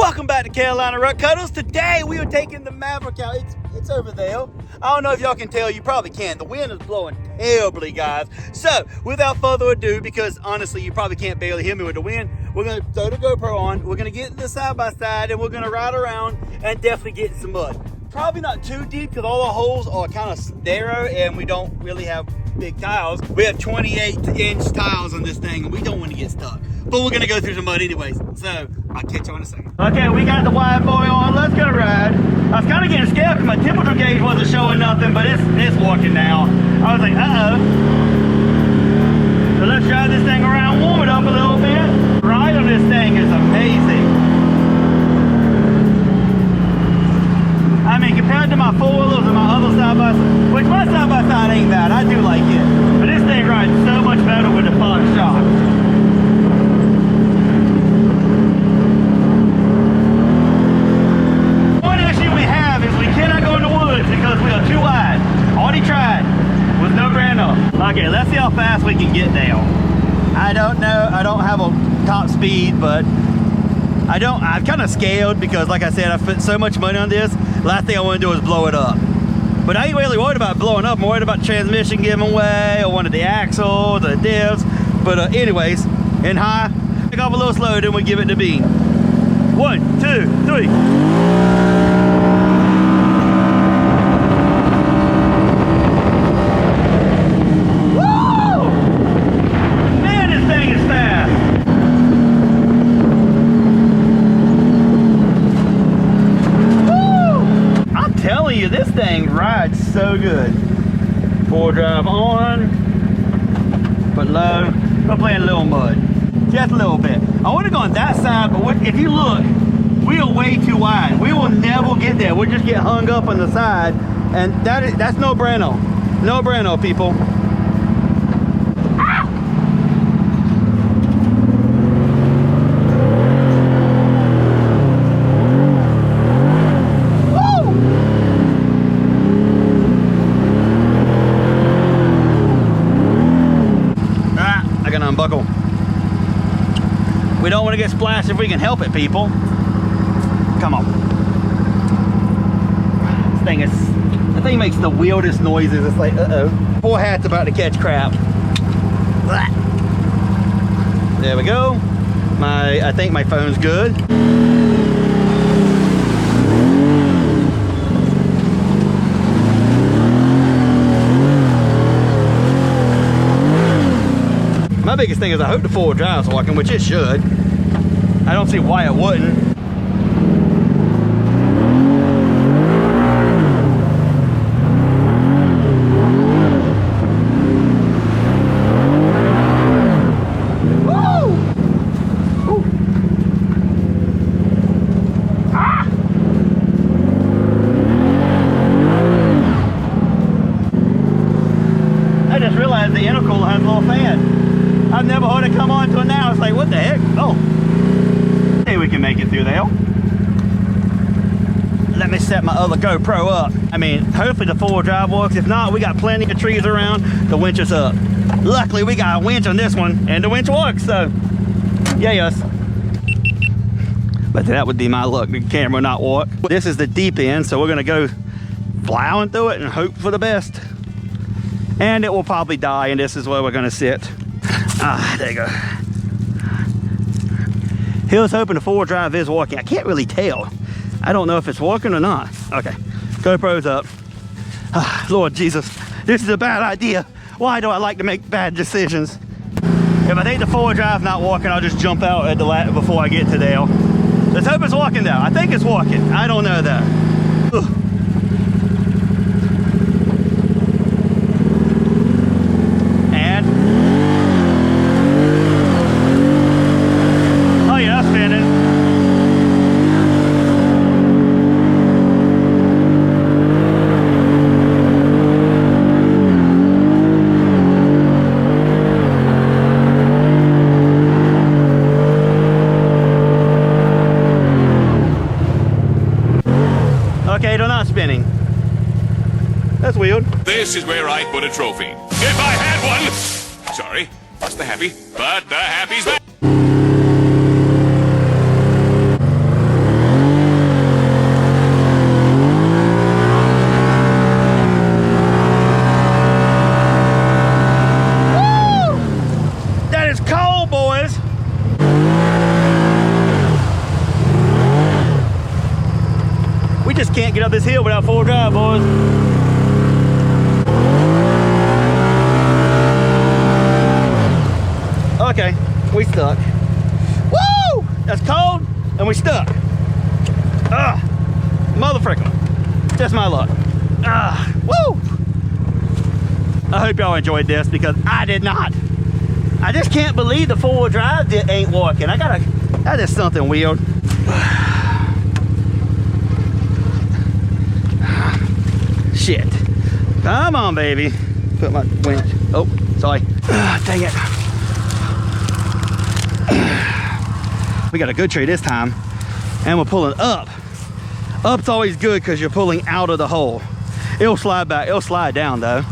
Welcome back to Carolina Ruck Cuddles. Today we are taking the Maverick out. It's over there. I don't know if y'all can tell. You probably can. The wind is blowing terribly, guys. So without further ado, because honestly you probably can't barely hear me with the wind, we're going to throw the GoPro on. We're going to get in the side-by-side and we're going to ride around and definitely get some mud. Probably not too deep because all the holes are kind of narrow and we don't really have big tiles. We have 28-inch tiles on this thing and we don't want to get stuck. But we're gonna go through some mud anyways. So I'll catch you in a second. Okay, we got the wide boy on. Let's go ride. I was kind of getting scared because my temperature gauge wasn't showing nothing, but it's working now. I was like, uh-oh. So let's drive this thing around, warm it up a little bit. The ride on this thing is amazing. I mean, compared to my four-wheelers and my other side-by-side, which my side-by-side ain't bad, I do like it. But this thing rides so much better with the Fox shock. One issue we have is we cannot go in the woods because we are too wide. Already tried with no brand up. Okay, let's see how fast we can get down. I don't know, I don't have a top speed, but I'm kind of scared because like I said, I put so much money on this. Last thing I want to do is blow it up. But I ain't really worried about blowing up. I'm worried about transmission giving way or one of the axles or the divs. But anyways, in high, pick off a little slow, then we give it the bean. 1, 2, 3. Woo! Man, this thing is fast. Telling you, this thing rides so good. Four drive on, but low. We're playing a little mud, just a little bit. I would have gone that side, but if you look, we are way too wide. We will never get there. We'll just get hung up on the side, and that's no bueno. No bueno, people. Unbuckle. We don't want to get splashed if we can help it, people. Come on. The thing makes the weirdest noises. It's like, uh-oh. Poor hat's about to catch crap. There we go. I think my phone's good. My biggest thing is I hope the four-wheel drive's working, which it should. I don't see why it wouldn't. Woo! Woo! Ah! I just realized the intercooler has a little fan. I've never heard it come on till now. It's like, what the heck? Oh. Hey, we can make it through there. Let me set my other GoPro up. I mean, hopefully the four-wheel drive works. If not, we got plenty of trees around. The winch is up. Luckily, we got a winch on this one, and the winch works, so yeah, yes. But that would be my luck. The camera not work. This is the deep end, so we're gonna go plowing through it and hope for the best. And it will probably die, and this is where we're gonna sit. Ah, there you go. Here's hoping the four-wheel drive is working. I can't really tell. I don't know if it's working or not. Okay, GoPro's up. Ah, Lord Jesus, this is a bad idea. Why do I like to make bad decisions? If I think the four-wheel drive's not working, I'll just jump out at the before I get to there. Let's hope it's working though. I think it's working. I don't know though. Ugh. Okay, they're not spinning. That's weird. This is where I'd put a trophy. If I had one! Sorry, that's the happy, but the happy's back. can't get up this hill without four-wheel drive, boys. Okay, we stuck. Woo! That's cold, and we stuck. Motherfricker. That's my luck. Woo! I hope y'all enjoyed this because I did not. I just can't believe the four-wheel drive ain't working. That is something weird. Shit. Come on, baby. Put my winch. Oh, sorry. Dang it. We got a good tree this time. And we're pulling up. Up's always good because you're pulling out of the hole. It'll slide back. It'll slide down, though.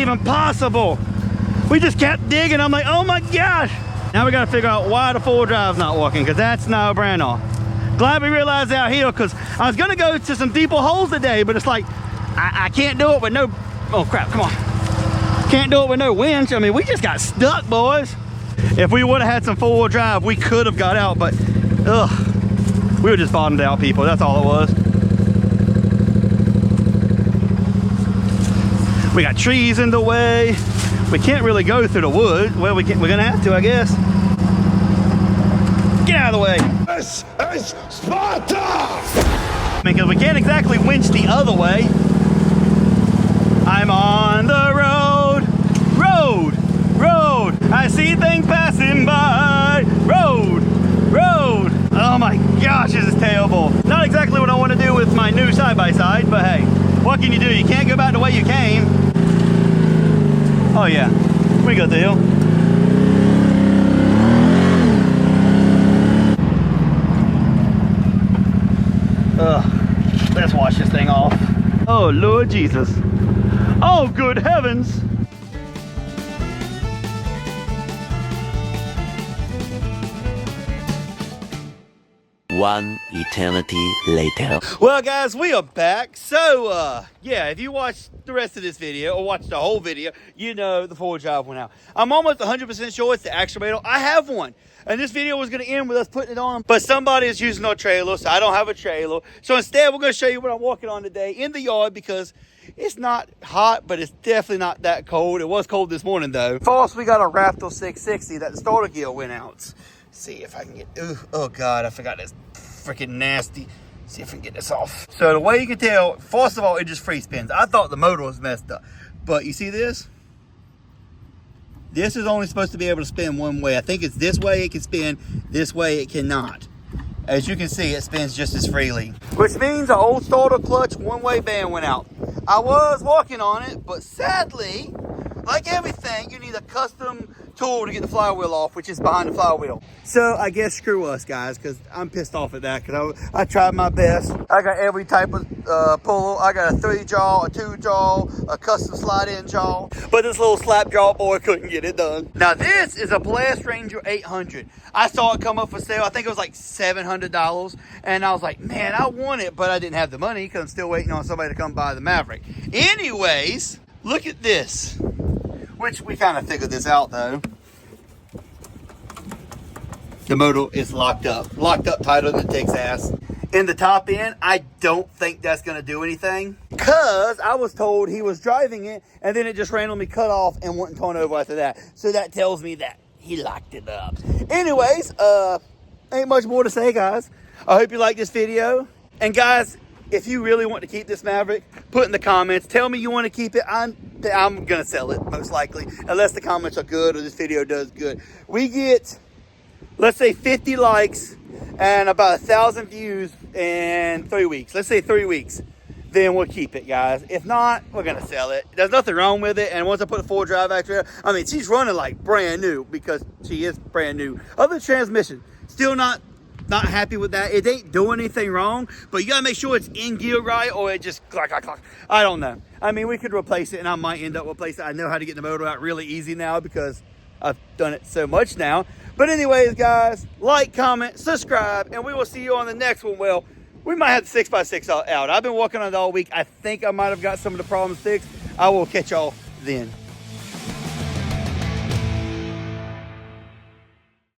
Impossible. We just kept digging. I'm like, oh my gosh. Now we got to figure out why the four-wheel drive's not working, because that's no brainer. Glad we realized out here, because I was gonna go to some deeper holes today, but it's like I can't do it with no, oh crap, come on, can't do it with no winch. I mean, we just got stuck, boys. If we would have had some four-wheel drive, we could have got out, but we were just bottomed out, people. That's all it was. We got trees in the way. We can't really go through the wood. Well, we're gonna have to, I guess. Get out of the way. This is Sparta! Because we can't exactly winch the other way. I'm on the road. I see things passing by. Road. Oh my gosh, this is terrible. Not exactly what I want to do with my new side-by-side, but hey, what can you do? You can't go back the way you came. Oh yeah, we got the hill. Let's wash this thing off. Oh Lord Jesus. Oh good heavens. One eternity later. Well guys, we are back. So yeah, if you watch the rest of this video or watch the whole video, you know the four-wheel drive went out. I'm almost 100% sure it's the actuator. I have one, and this video was going to end with us putting it on, but somebody is using our trailer, so I don't have a trailer. So instead, we're going to show you what I'm walking on today in the yard, because it's not hot, but it's definitely not that cold. It was cold this morning though. First, we got a Raptor 660 that the starter gear went out. See if I can get, oh God, I forgot this freaking nasty. See if I can get this off. So the way you can tell, first of all, it just free spins. I thought the motor was messed up, but you see this? This is only supposed to be able to spin one way. I think it's this way it can spin, this way it cannot. As you can see, it spins just as freely. Which means the old starter clutch one-way band went out. I was working on it, but sadly, like everything, you need a custom tool to get the flywheel off, which is behind the flywheel. So I guess screw us, guys, because I'm pissed off at that, because I tried my best. I got every type of pull. I got a 3-jaw, a 2-jaw, a custom slide-in jaw, but this little slap jaw boy couldn't get it done. Now this is a Blast Ranger 800. I saw it come up for sale. I think it was like $700, and I was like, man, I want it, but I didn't have the money because I'm still waiting on somebody to come buy the Maverick. Anyways, look at this. Which we kind of figured this out though. The motor is locked up tighter than Texas. In the top end, I don't think that's gonna do anything, because I was told he was driving it and then it just randomly cut off and wouldn't turn over after that. So that tells me that he locked it up. Anyways, ain't much more to say, guys. I hope you like this video. And guys, if you really want to keep this Maverick, put in the comments. Tell me you want to keep it. I'm going to sell it, most likely, unless the comments are good or this video does good. We get, let's say, 50 likes and about 1,000 views in 3 weeks. Let's say 3 weeks. Then we'll keep it, guys. If not, we're going to sell it. There's nothing wrong with it. And once I put a 4-drive actuator, I mean, she's running like brand new, because she is brand new. Other transmission, still not Not happy with that. It ain't doing anything wrong, but you gotta make sure it's in gear right, or it just clack, clack, clack. I don't know. I mean, we could replace it, and I might end up replacing it. I know how to get the motor out really easy now because I've done it so much now. But anyways, guys, like, comment, subscribe, and we will see you on the next one. Well, we might have the 6x6 out. I've been working on it all week. I think I might have got some of the problems fixed. I will catch y'all then.